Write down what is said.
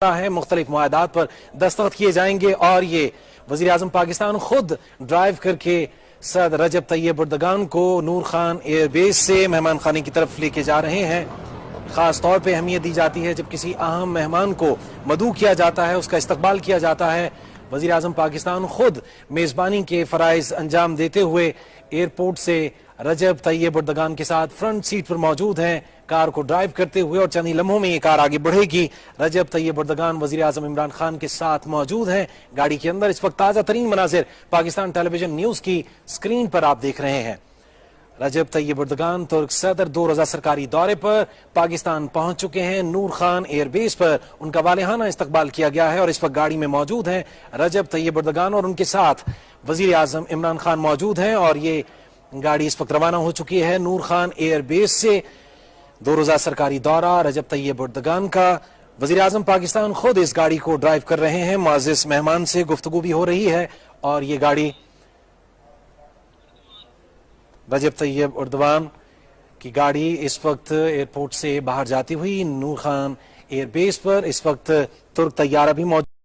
रहा है। मुख्तलिफ मुआहदात पर दस्तखत किए जाएंगे और ये वजीर आजम पाकिस्तान खुद ड्राइव करके सदर रजब तैयब एर्दोगान को नूर खान एयर बेस से मेहमान खाने की तरफ लेके जा रहे हैं। खास तौर पे अहमियत दी जाती है जब किसी अहम मेहमान को मदऊ किया जाता है, उसका इस्तकबाल किया जाता है। वजीर आजम पाकिस्तान खुद मेजबानी के फराइज अंजाम देते हुए एयरपोर्ट से रजब तैयब एर्दोगान के साथ फ्रंट सीट पर मौजूद हैं, कार को ड्राइव करते हुए, और चंद ही लम्हों में ये कार आगे बढ़ेगी। रजब तैयब एर्दोगान वजीर आजम इमरान खान के साथ मौजूद हैं गाड़ी के अंदर। इस वक्त ताजा तरीन मनाजिर पाकिस्तान टेलीविजन न्यूज की स्क्रीन पर आप देख रहे हैं। रजब तैयब एर्दोगान तुर्क सदर 2 रोजा सरकारी दौरे पर पाकिस्तान पहुंच चुके हैं। नूर खान एयरबेस पर उनका वालिहाना इस्तकबाल किया गया है और इस वक्त गाड़ी में मौजूद हैं रजब तैयब एर्दोगान और उनके साथ वजीर आजम इमरान खान मौजूद हैं। और ये गाड़ी इस वक्त रवाना हो चुकी है नूर खान एयरबेस से। 2 रोजा सरकारी दौरा रजब तैयब एर्दोगान का। वजीर आजम पाकिस्तान खुद इस गाड़ी को ड्राइव कर रहे हैं। मुअज़्ज़िज़ मेहमान से गुफ्तगू भी हो रही है और ये गाड़ी रजब तैयब एर्दोगान की गाड़ी इस वक्त एयरपोर्ट से बाहर जाती हुई नूर खान एयरबेस पर इस वक्त तुर्क तैयारा भी मौजूद